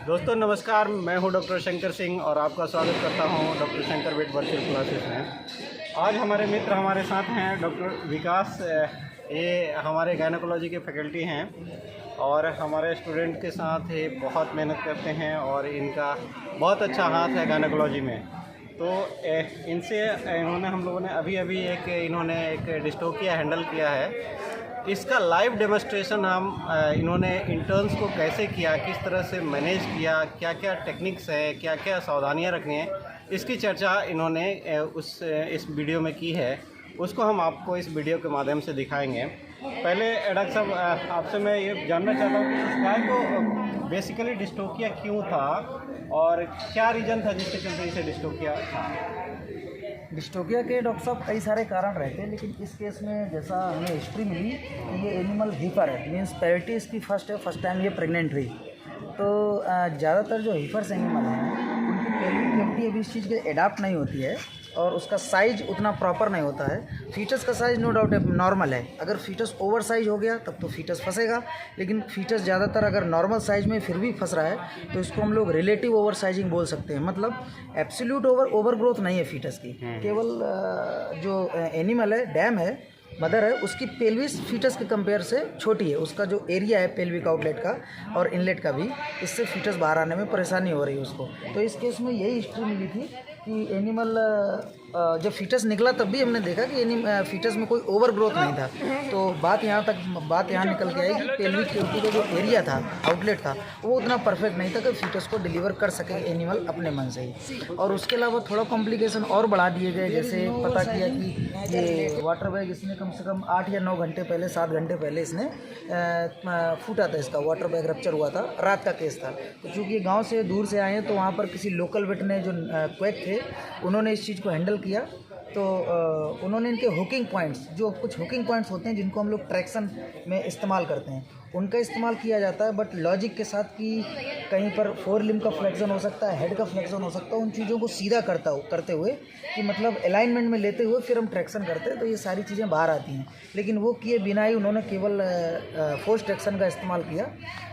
दोस्तों नमस्कार, मैं हूं डॉक्टर शंकर सिंह और आपका स्वागत करता हूं doctor Shankar vet virtual classes में। आज हमारे मित्र हमारे साथ हैं डॉक्टर विकास। ये हमारे गायनेकोलॉजी के फैकल्टी हैं और हमारे स्टूडेंट के साथ ये बहुत मेहनत करते हैं और इनका बहुत अच्छा हाथ है गायनेकोलॉजी में। तो इनसे हम लोगों ने अभी एक डिस्टोकिया हैंडल किया है। इसका लाइव डेमोस्ट्रेशन इन्होंने इंटर्न्स को कैसे किया, किस तरह से मैनेज किया, क्या क्या टेक्निक्स है, क्या क्या सावधानियां रखनी है, इसकी चर्चा इन्होंने इस वीडियो में की है। उसको हम आपको इस वीडियो के माध्यम से दिखाएंगे। पहले डॉक्टर साहब, आपसे मैं ये जानना चाहता हूँ कि इस गाय को बेसिकली डिस्टोकिया क्यों था और क्या रीज़न था जिसके चलते इसे डिस्टोकिया था। डिस्टोकिया के डॉक्टर साहब कई सारे कारण रहते हैं, लेकिन इस केस में जैसा हमें हिस्ट्री मिली कि ये एनिमल हीफर है, मीन्स पैरिटी इसकी फर्स्ट टाइम ये प्रेग्नेंट हुई। तो ज़्यादातर जो हीफर्स एनिमल हैं उनकी पेल्विक कैविटी अभी इस चीज़ के एडाप्ट नहीं होती है और उसका साइज़ उतना प्रॉपर नहीं होता है। फीटस का साइज़ नो डाउट नॉर्मल है। अगर फीटस ओवर साइज हो गया तब तो फीटस फंसेगा, लेकिन फीटस ज़्यादातर अगर नॉर्मल साइज में फिर भी फंस रहा है तो इसको हम लोग रिलेटिव ओवर साइजिंग बोल सकते हैं। मतलब एब्सोल्यूट ओवर ग्रोथ नहीं है फीटस की, केवल जो एनिमल है, डैम है, मदर है, उसकी पेल्विस फीटस के कंपेयर से छोटी है। उसका जो एरिया है पेल्विक आउटलेट का और इनलेट का भी, इससे फीटस बाहर आने में परेशानी हो रही है उसको। तो इस केस में यही हिस्ट्री मिली थी कि एनिमल जब फीटस निकला तब भी हमने देखा कि फीटस में कोई ओवर ग्रोथ नहीं था। तो बात यहाँ निकल के आई कि पेल्विक कैविटी का जो एरिया था, आउटलेट था, वो उतना परफेक्ट नहीं था कि फीटस को डिलीवर कर सके एनिमल अपने मन से ही। और उसके अलावा थोड़ा कॉम्प्लिकेशन और बढ़ा दिए गए। जैसे पता किया कि ये वाटर बैग इसने कम से कम 8 या 9 घंटे पहले, 7 घंटे पहले इसने फूटा था, इसका वाटर बैग रप्चर हुआ था, रात का केस था। तो चूँकि ये गाँव से दूर से आए हैं तो वहाँ पर किसी लोकल वेट ने जो क्वेक थे उन्होंने इस चीज़ को हैंडल किया। तो उन्होंने इनके हुकिंग पॉइंट्स, जो कुछ हुकिंग पॉइंट्स होते हैं जिनको हम लोग ट्रैक्शन में इस्तेमाल करते हैं, उनका इस्तेमाल किया जाता है, बट लॉजिक के साथ कि कहीं पर 4 लिम्ब का फ्लेक्शन हो सकता है, हेड का फ्लेक्शन हो सकता है, उन चीज़ों को सीधा करते हुए कि मतलब अलाइनमेंट में लेते हुए फिर हम ट्रैक्शन करते हैं, तो ये सारी चीज़ें बाहर आती हैं। लेकिन वो किए बिना ही उन्होंने केवल फोर्स ट्रैक्शन का इस्तेमाल किया।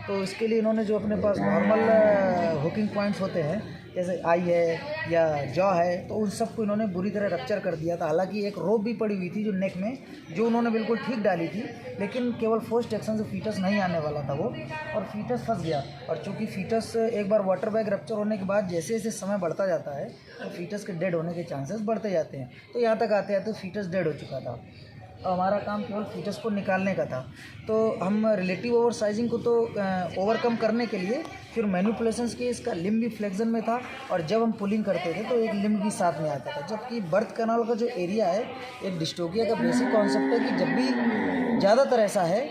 तो इसके लिए इन्होंने जो अपने पास नॉर्मल हुकिंग पॉइंट्स होते हैं, जैसे आई है या जॉ है, तो उन सबको इन्होंने बुरी तरह रप्चर कर दिया था। हालांकि एक रोप भी पड़ी हुई थी जो नेक में, जो उन्होंने बिल्कुल ठीक डाली थी, लेकिन केवल फोर्स ट्रैक्शन से फीटस नहीं आने वाला था वो, और फीटस फंस गया। और चूँकि फीटस एक बार वाटर बैग रप्चर होने के बाद जैसे जैसे समय बढ़ता जाता है तो फीटस के डेड होने के चांसेस बढ़ते जाते हैं। तो यहाँ तक आते आते फीटस डेड हो चुका था। हमारा काम केवल फीटस को निकालने का था। तो हम रिलेटिव ओवर साइजिंग को तो ओवरकम करने के लिए फिर मैनिपुलेशंस के इसका लिम्ब भी फ्लेक्शन में था, और जब हम पुलिंग करते थे तो एक लिम्ब भी साथ में आता था। जबकि बर्थ कैनाल का जो एरिया है, एक डिस्टोकिया का बेसिक कॉन्सेप्ट है कि जब भी ज़्यादातर ऐसा है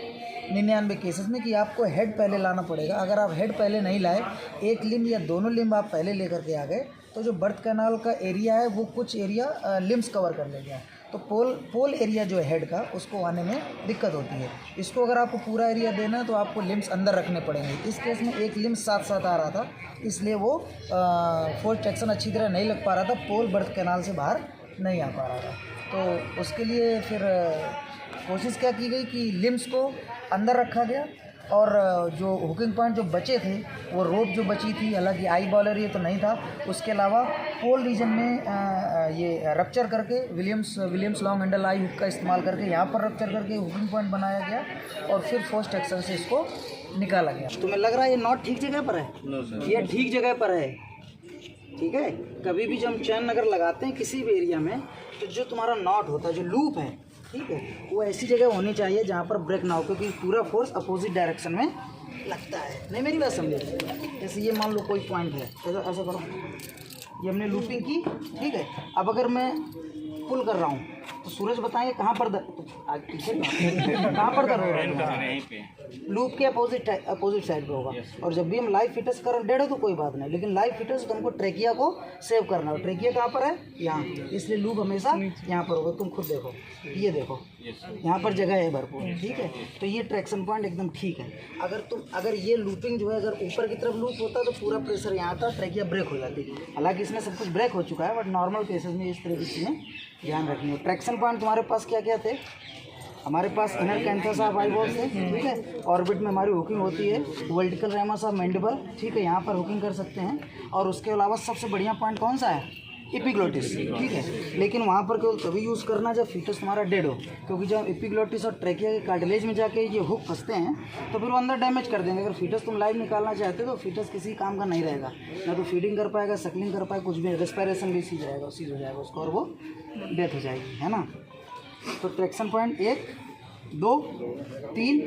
99 केसेस में कि आपको हेड पहले लाना पड़ेगा। अगर आप हेड पहले नहीं लाए, एक लिम्ब या दोनों लिम्ब आप पहले लेकर के आ गए, तो जो बर्थ कैनाल का एरिया है वो कुछ एरिया लिम्ब्स कवर कर लेगा। तो पोल एरिया जो है हेड का, उसको आने में दिक्कत होती है। इसको अगर आपको पूरा एरिया देना है तो आपको लिम्ब्स अंदर रखने पड़ेंगे। इस केस में एक लिम्ब साथ आ रहा था, इसलिए वो फोर्स ट्रैक्शन अच्छी तरह नहीं लग पा रहा था, पोल बर्थ कैनाल से बाहर नहीं आ पा रहा था। तो उसके लिए फिर कोशिश क्या की गई कि लिम्ब्स को अंदर रखा गया, और जो हुकिंग पॉइंट जो बचे थे, वो रोप जो बची थी, हालांकि आई बॉलर ये तो नहीं था, उसके अलावा पोल रीजन में ये रप्चर करके Williams long handle I hook का इस्तेमाल करके यहाँ पर रप्चर करके हुकिंग पॉइंट बनाया गया, और फिर फोर्स ट्रैक्शन से इसको निकाला गया। तुम्हें लग रहा है ये नॉट ठीक जगह पर है? नो सर, ये ठीक जगह पर है। ठीक है, कभी भी जब हम चैन अगर लगाते हैं किसी भी एरिया में, तो जो तुम्हारा नॉट होता है, जो लूप है, ठीक है, वो ऐसी जगह होनी चाहिए जहाँ पर ब्रेक ना हो, क्योंकि पूरा फोर्स अपोजिट डायरेक्शन में लगता है। नहीं, मेरी बात समझे? जैसे ये मान लो कोई पॉइंट है, ऐसा करो, ये हमने लूपिंग की, ठीक है। अब अगर मैं पुल कर रहा हूँ तो सूरज बताएंगे कहाँ पर कहाँ पर दर्द हो रहा है? लूप के अपोजिट साइड पे होगा। और जब भी हम लाइव फिटस कर डेढ़ हो तो कोई बात नहीं, लेकिन लाइव फिटस तो हमको ट्रेकिया को सेव करना है। ट्रेकिया कहाँ पर है? यहाँ, इसलिए लूप हमेशा यहाँ पर होगा। तुम खुद देखो, ये देखो, यहाँ पर जगह है भरपूर, ठीक है। तो ये ट्रैक्शन पॉइंट एकदम ठीक है। अगर ये लूपिंग जो है, अगर ऊपर की तरफ लूप होता तो पूरा प्रेशर यहाँ था, ट्रेकिया ब्रेक हो जाती। हालांकि इसमें सब कुछ ब्रेक हो चुका है, बट नॉर्मल केसेस में इस तरह की चीज़ें ध्यान रखनी है। ट्रैक्शन पॉइंट तुम्हारे पास क्या क्या थे? हमारे पास इनर कैंथस ऑफ आईबॉल्स है, ठीक है। ऑर्बिट में हमारी हुकिंग होती है, वर्टिकल रेमस ऑफ मैंडिबल, ठीक है, यहाँ पर हुकिंग कर सकते हैं। और उसके अलावा सबसे बढ़िया पॉइंट कौन सा है? एपिग्लोटिस, ठीक है। लेकिन वहाँ पर केवल तभी यूज़ करना जब फीटस तुम्हारा डेड हो, क्योंकि जब एपिग्लोटिस और ट्रैकिया के कार्टिलेज में जाके ये हुक फंसते हैं तो फिर वो अंदर डैमेज कर देंगे। अगर फीटस तुम लाइव निकालना चाहते हो तो फीटस किसी काम का नहीं रहेगा, ना तो फीडिंग कर पाएगा, सक्लिंग कर पाएगा, कुछ भी, रेस्पिरेशन भी सीज हो जाएगा उसको, और वो डेथ हो जाएगी, है ना। तो ट्रैक्शन पॉइंट 1, 2, 3,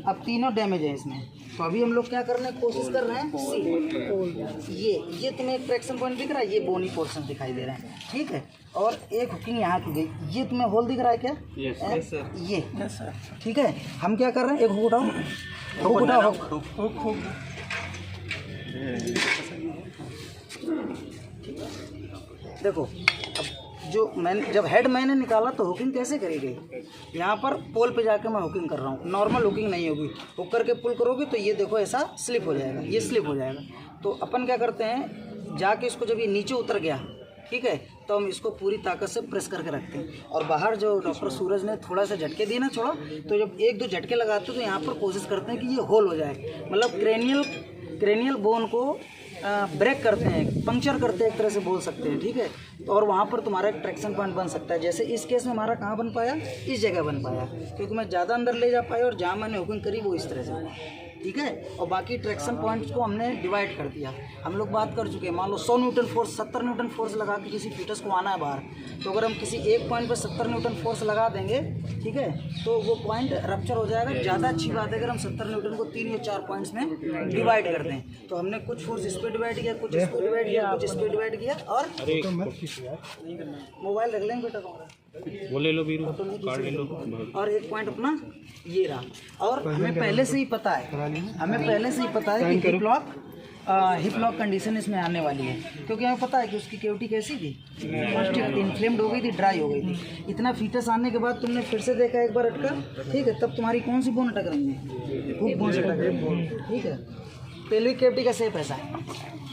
अब तीनों डैमेज है इसमें। तो अभी हम लोग क्या करने की कोशिश कर रहे हैं? सी, ये तुम्हें ट्रैक्शन पॉइंट दिख रहा है, ये बोनी पोर्शन दिखाई दे रहा है, ठीक है। और एक हुकिंग यहाँ की गई, ये तुम्हें होल दिख रहा है क्या? यस सर, ये यस सर, ठीक है। हम क्या कर रहे हैं? एक हुक उठाओ, हुक उठाओ, हुक। देखो, अब जो मैंने जब हेड मैंने निकाला तो हुकिंग कैसे करी गई? यहाँ पर पोल पे जाके मैं हुकिंग कर रहा हूँ, नॉर्मल हुकिंग नहीं होगी। हुक करके पुल करोगे तो ये देखो ऐसा स्लिप हो जाएगा, ये स्लिप हो जाएगा। तो अपन क्या करते हैं, जाके इसको जब ये नीचे उतर गया, ठीक है, तो हम इसको पूरी ताकत से प्रेस करके रखते हैं। और बाहर जो डॉक्टर सूरज ने थोड़ा सा झटके दिए ना, छोड़ा, तो जब 1-2 झटके लगाते हैं तो यहाँ पर कोशिश करते हैं कि ये होल हो जाए, मतलब क्रेनियल बोन को ब्रेक करते हैं, पंक्चर करते हैं, एक तरह से बोल सकते हैं, ठीक है। तो और वहाँ पर तुम्हारा एक ट्रैक्शन पॉइंट बन सकता है। जैसे इस केस में हमारा कहाँ बन पाया? इस जगह बन पाया, क्योंकि मैं ज़्यादा अंदर ले जा पाया और जहाँ मैंने हुकिंग करी वो इस तरह से, ठीक है। और बाकी ट्रैक्शन पॉइंट्स को हमने डिवाइड कर दिया। हम लोग बात कर चुके हैं, मान लो 100 न्यूटन फोर्स, 70 न्यूटन फोर्स लगा के किसी फीटस को आना है बाहर, तो अगर हम किसी एक पॉइंट पर 70 न्यूटन फोर्स लगा देंगे, ठीक है, तो वो पॉइंट रप्चर हो जाएगा। ज़्यादा अच्छी बात है अगर हम 70 न्यूटन को 3 या 4 पॉइंट्स में डिवाइड कर दें। तो हमने कुछ फोर्स इस पर डिवाइड किया, कुछ इस पर डिवाइड किया, कुछ इस पर डिवाइड किया। और मोबाइल रख लेंगे बेटा, वो ले लो बीरू, कार्ड ले लो। और एक पॉइंट अपना ये रहा। और हमें पहले से ही पता है, कि हिप लॉक कंडीशन इसमें आने वाली है, क्योंकि हमें पता है कि उसकी केविटी कैसी थी, इन्फ्लेम्ड हो गई थी, ड्राई हो गई थी। इतना फीटस आने के बाद तुमने फिर से देखा एक बार अटका, ठीक है, तब तुम्हारी कौन सी बोन अटक रही है? हुक बोन से अटक रही है, ठीक है। पेल्विक कैविटी का शेप ऐसा है,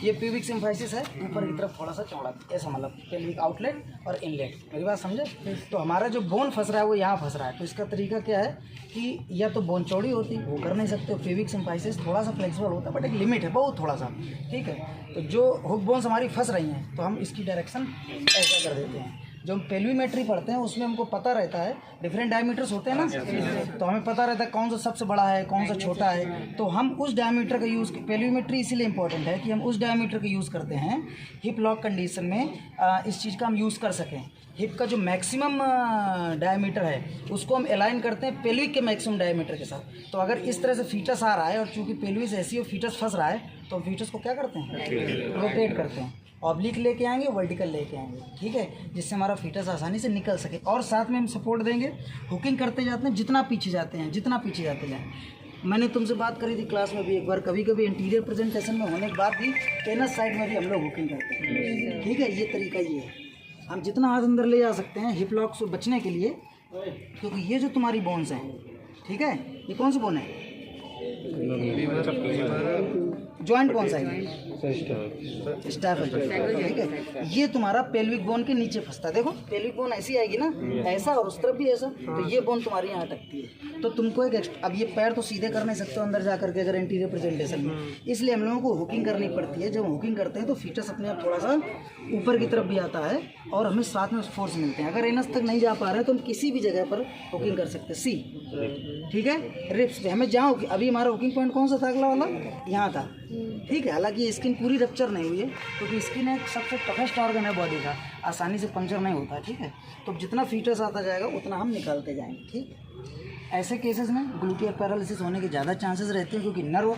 ये प्यूबिक सिम्फाइसिस है, ऊपर की तरफ थोड़ा सा चौड़ा, ऐसा, मतलब पेल्विक आउटलेट और इनलेट। मेरी बात समझे? तो हमारा जो बोन फंस रहा है वो यहाँ फंस रहा है। तो इसका तरीका क्या है कि या तो बोन चौड़ी होती, वो कर नहीं सकते, प्यूबिक सिम्फाइसिस थोड़ा सा फ्लेक्सिबल होता है, बट एक लिमिट है, बहुत थोड़ा सा, ठीक है। तो जो हुक बोन्स हमारी फंस रही हैं तो हम इसकी डायरेक्शन ऐसा कर देते हैं। जो हम पेल्विमेट्री पढ़ते हैं उसमें हमको पता रहता है, डिफरेंट डायमीटर्स होते हैं ना, तो हमें पता रहता है कौन सा सबसे बड़ा है, कौन सा छोटा है। तो हम उस डायमीटर का यूज़, पेल्विमेट्री इसीलिए इंपॉर्टेंट है कि हम उस डायमीटर का यूज़ करते हैं हिप लॉक कंडीशन में, इस चीज़ का हम यूज़ कर सकें। हिप का जो मैक्सिमम डायमीटर है उसको हम अलाइन करते हैं पेल्विक के मैक्सिमम डायमीटर के साथ। तो अगर इस तरह से फीटस आ रहा है और चूँकि पेल्विस ऐसी और फीटस फंस रहा है, तो फीटस को क्या करते हैं? रोटेट करते हैं, ऑब्लिक लेके आएंगे, वर्टिकल लेके आएंगे, ठीक है, जिससे हमारा फीटस आसानी से निकल सके। और साथ में हम सपोर्ट देंगे, हुकिंग करते जाते हैं, जितना पीछे जाते जाएँ। मैंने तुमसे बात करी थी क्लास में भी एक बार, कभी कभी इंटीरियर प्रेजेंटेशन में होने के बाद भी पेनस साइड में भी हम लोग हुकिंग करते हैं, ठीक है। ये तरीका ये है, हम जितना हाथ अंदर ले जा सकते हैं हिप लॉक से बचने के लिए, क्योंकि ये जो तुम्हारी बोन्स हैं, ठीक है, ये कौन सी बोन है? जॉइंट कौन सा है? स्टैफल, ठीक है। ये तुम्हारा पेल्विक बोन के नीचे फंसता है। देखो पेल्विक बोन ऐसी आएगी ना, ऐसा, और उस तरफ भी ऐसा, तो ये बोन तुम्हारी यहाँ अटकती है। तो तुमको एक अब ये पैर तो सीधे कर नहीं सकते हो अंदर जा करके अगर इंटीरियर प्रेजेंटेशन में, इसलिए हम लोगों को हुकिंग करनी पड़ती है। जब हुकिंग करते हैं तो फीटस अपने आप थोड़ा सा ऊपर की तरफ भी आता है और हमें साथ में फोर्स मिलते हैं। अगर एनस तक नहीं जा पा रहे हैं तो हम किसी भी जगह पर हुकिंग कर सकते हैं। सी, ठीक है। रिप्स पे हमें जहाँ अभी हमारा हुकिंग पॉइंट कौन सा था? अगला वाला यहाँ था, ठीक है। हालांकि स्किन पूरी रप्चर नहीं हुई है, क्योंकि स्किन एक सबसे टफेस्ट ऑर्गन है बॉडी का, आसानी से पंचर नहीं होता, ठीक है। तो जितना फीटस आता जाएगा उतना हम निकालते जाएंगे, ठीक। ऐसे केसेस में ग्लूटियर पैरालिसिस होने के ज़्यादा चांसेस रहते हैं, क्योंकि नर्व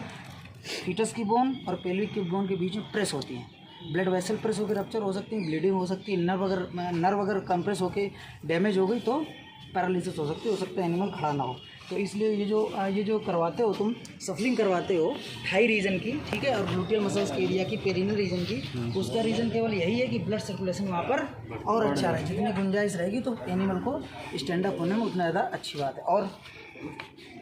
फीटस की बोन और पेल्विक की बोन के बीच में प्रेस होती है, ब्लड वेसल प्रेस होकर रप्चर हो सकती है, ब्लीडिंग हो सकती है। नर्व अगर कंप्रेस होकर डैमेज हो गई तो पैरालिसिस हो सकता है एनिमल खड़ा ना हो। तो इसलिए ये जो करवाते हो तुम, सफलिंग करवाते हो थाई रीजन की, ठीक है, और ग्लूटियल मसल्स के एरिया की, पेरिनल रीजन की, उसका रीज़न केवल यही है कि ब्लड सर्कुलेशन वहाँ पर और अच्छा रहे। जितनी गुंजाइश रहेगी तो एनिमल को स्टैंड अप होने में उतना ज़्यादा अच्छी बात है। और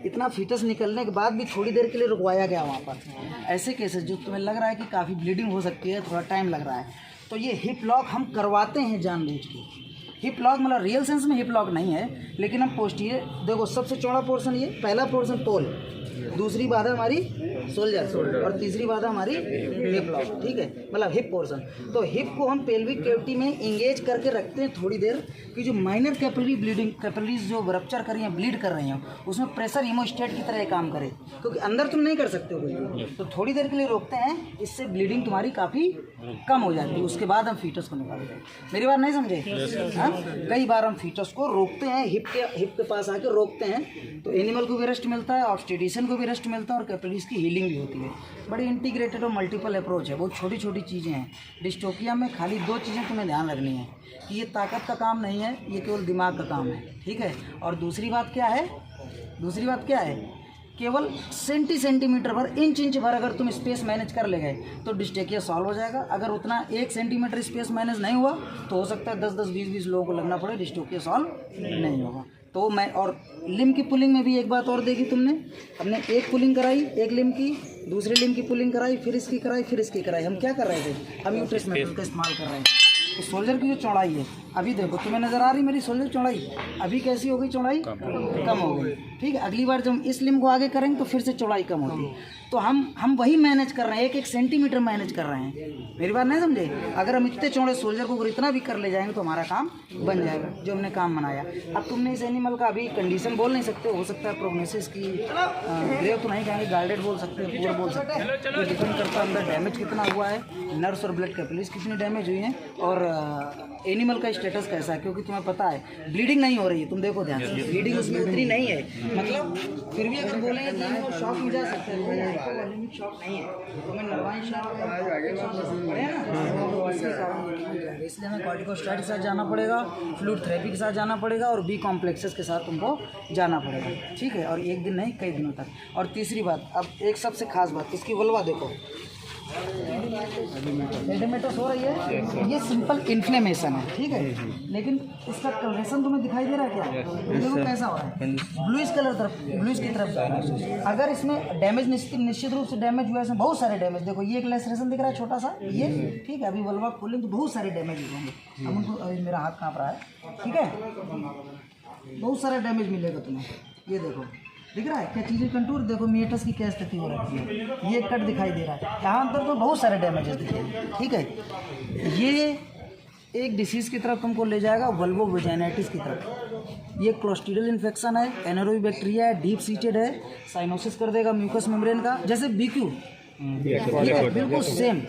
इतना फीटस निकलने के बाद भी थोड़ी देर के लिए रुकवाया गया वहाँ पर। ऐसे केसेस जो तुम्हें लग रहा है कि काफ़ी ब्लीडिंग हो सकती है, थोड़ा टाइम लग रहा है, तो ये हिप लॉक हम करवाते हैं जानबूझ के। हिप लॉक मतलब रियल सेंस में हिप लॉक नहीं है, लेकिन हम पोस्टीरियर देखो सबसे चौड़ा पोर्शन ये पहला पोर्शन पोल, दूसरी बाधा हमारी शोल्डर और तीसरी बाधा हमारी हिप लॉक, ठीक है, मतलब हिप पोर्शन। तो हिप को हम पेल्विक कैविटी में इंगेज करके रखते हैं थोड़ी देर कि जो माइनर कैपिलरी ब्लीडिंग, कैपिलरीज जो रप्चर कर रही हैं, ब्लीड कर रही हैं, उसमें प्रेशर हीमोस्टेट की तरह ये काम करे, क्योंकि अंदर तुम नहीं कर सकते हो कुछ भी, तो थोड़ी देर के लिए रोकते हैं, इससे ब्लीडिंग तुम्हारी काफ़ी कम हो जाती है। उसके बाद हम फीटस को निकालते हैं। मेरी बात नहीं समझे? हाँ, कई बार हम फीटस को रोकते हैं, हिप के पास आके रोकते हैं, तो एनिमल को भी रेस्ट मिलता है, ऑब्स्टेटिशियन को भी रेस्ट मिलता है और कैपिलरीज की हीलिंग भी होती है। बड़ी इंटीग्रेटेड और मल्टीपल अप्रोच है, बहुत छोटी छोटी चीज़ें हैं। डिस्टोपिया में खाली 2 चीज़ें तुम्हें ध्यान रखनी है कि ये ताकत का काम नहीं है, ये केवल दिमाग का काम है, ठीक है। और दूसरी बात क्या है, केवल सेंटीमीटर भर, इंच भर अगर तुम स्पेस मैनेज कर ले गए तो डिस्टेकिया सॉल्व हो जाएगा। अगर उतना 1 सेंटीमीटर स्पेस मैनेज नहीं हुआ तो हो सकता है 10-10, 20-20 लोगों को लगना पड़े, डिस्टेकिया सॉल्व नहीं होगा। तो मैं और लिम की पुलिंग में भी एक बात और देखी तुमने, हमने एक पुलिंग कराई, एक लिम की, दूसरे लिम की पुलिंग कराई, फिर इसकी कराई, फिर इसकी कराई। हम क्या कर रहे थे? हम यूट्रस मेथड का इस्तेमाल कर रहे हैं। तो सोल्जर की जो चौड़ाई है, अभी देखो तुम्हें नज़र आ रही मेरी सोल्जर चौड़ाई, अभी कैसी हो गई चौड़ाई? कम हो गई, ठीक है। अगली बार जब हम इस लिम को आगे करेंगे तो फिर से चौड़ाई कम होगी। तो हम वही मैनेज कर रहे हैं, 1-1 सेंटीमीटर मैनेज कर रहे हैं। मेरी बात नहीं समझे? अगर हम इतने चौड़े सोल्जर को अगर इतना भी कर ले जाएंगे तो हमारा काम बन जाएगा, जो हमने काम बनाया। अब तुमने इस एनिमल का अभी कंडीशन बोल नहीं सकते, हो सकता है प्रोग्नोसिस की ग्रेव तो नहीं कहेंगे, गार्डेड बोल सकते हैं, पुअर बोल सकते हैं, तो डिपेंड करता है अंदर डैमेज कितना हुआ है, नर्व्स और ब्लड कैपिलरीज कितनी डैमेज हुई हैं, और एनिमल का स्टेटस कैसा है। क्योंकि तुम्हें पता है ब्लीडिंग नहीं हो रही है, तुम देखो ध्यान से, ब्लीडिंग उसमें उतनी नहीं है, मतलब फिर भी अगर बोलेंगे कि इनको शॉक में जा सकते हैं, हाइपोवॉल्यूमिक शॉक नहीं है, तुम्हें नर्वाइन शॉक है ना, इसके कारण इसलिए हमें कॉर्टिकोस्टेरॉइड के साथ जाना पड़ेगा, फ्लूइड थेरेपी के साथ जाना पड़ेगा और बी कॉम्प्लेक्सेस के साथ तुमको जाना पड़ेगा, ठीक है। और एक दिन नहीं, कई दिनों तक। और तीसरी बात, अब एक सबसे खास बात, इसकी वल्वा देखो, एडिमेटस हो रही है, ये सिंपल इन्फ्लेमेशन है, ठीक है, लेकिन इसका कलरेशन तुम्हें दिखाई दे रहा है क्या? देखो कैसा हो रहा है, ब्लूइश कलर तरफ, ब्लूइश की तरफ। अगर इसमें डैमेज निश्चित रूप से डैमेज हुआ है, इसमें बहुत सारे डैमेज, देखो ये एक लेसरेशन दिख रहा है छोटा सा, ये ठीक है, अभी वल्वा खोलेंगे तो बहुत सारे डैमेज होंगे। अब उनको, मेरा हाथ काँप रहा है, ठीक है, बहुत सारा डैमेज मिलेगा तुम्हें। ये देखो दिख रहा है क्या चीज़ें, कंटूर देखो, मिएटस की क्या स्थिति हो रखी है, ये कट दिखाई दे रहा है, यहाँ अंदर तो बहुत सारे डैमेजेस दिखेंगे, ठीक है। ये एक डिसीज़ की तरफ तुमको ले जाएगा, वल्वोवेजाइनाइटिस की तरफ। ये क्लोस्ट्रीडियल इन्फेक्शन है, एनारोबिक बैक्टीरिया है, डीप सीटेड है, साइनोसिस कर देगा म्यूकस मेम्ब्रेन का, जैसे बीक्यू, बिल्कुल सेम।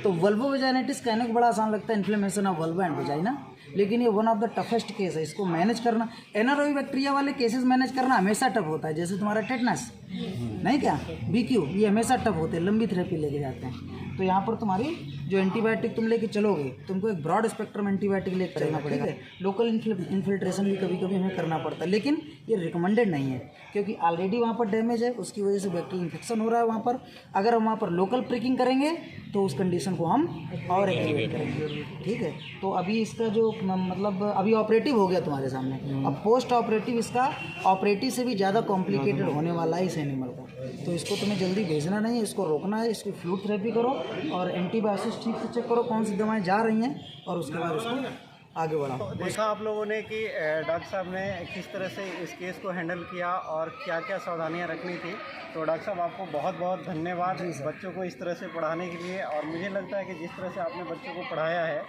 तो वल्वोवेजाइनाइटिस कहने को बड़ा आसान लगता है, inflammation of vulva and vagina, लेकिन ये one of the toughest case है। इसको मैनेज करना, एनारोबिक बैक्टीरिया वाले केसेस मैनेज करना हमेशा टफ होता है, जैसे तुम्हारा टेटनस नहीं क्या, बीक्यू, ये हमेशा टफ होते हैं, लंबी थेरेपी लेके जाते हैं। तो यहाँ पर तुम्हारी जो एंटीबायोटिक तुम लेके चलोगे, तुमको एक ब्रॉड स्पेक्ट्रम एंटीबायोटिक लेके चलना पड़ेगा। लोकल इन्फिल्ट्रेशन भी कभी कभी हमें करना पड़ता है, लेकिन ये रिकमेंडेड नहीं है, क्योंकि ऑलरेडी वहाँ पर डैमेज है, उसकी वजह से बैक्टीरियल इन्फेक्शन हो रहा है वहाँ पर। अगर हम वहाँ पर लोकल प्रिकिंग करेंगे तो उस कंडीशन को हम और एक्टिवेट करेंगे, ठीक है। तो अभी इसका जो मतलब अभी ऑपरेटिव हो गया तुम्हारे सामने, अब पोस्ट ऑपरेटिव इसका ऑपरेटिव से भी ज़्यादा कॉम्प्लिकेटेड होने वाला है इस एनिमल का। तो इसको तुम्हें जल्दी भेजना नहीं है, इसको रोकना है, इसकी फ्लूइड थेरेपी करो और एंटीबायोटिक्स ठीक से चेक करो कौन सी दवाएं जा रही हैं, और उसके बाद उसको आगे बढ़ाओ। देखा आप लोगों ने कि डॉक्टर साहब ने किस तरह से इस केस को हैंडल किया और क्या क्या सावधानियां रखनी थी। तो डॉक्टर साहब आपको बहुत बहुत धन्यवाद बच्चों को इस तरह से पढ़ाने के लिए। और मुझे लगता है कि जिस तरह से आपने बच्चों को पढ़ाया है,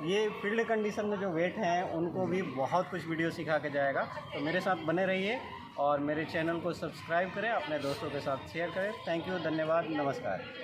ये फील्ड कंडीशन में जो वेट हैं उनको भी बहुत कुछ वीडियो सिखा के जाएगा। तो मेरे साथ बने रहिए और मेरे चैनल को सब्सक्राइब करें, अपने दोस्तों के साथ शेयर करें। थैंक यू, धन्यवाद, नमस्कार।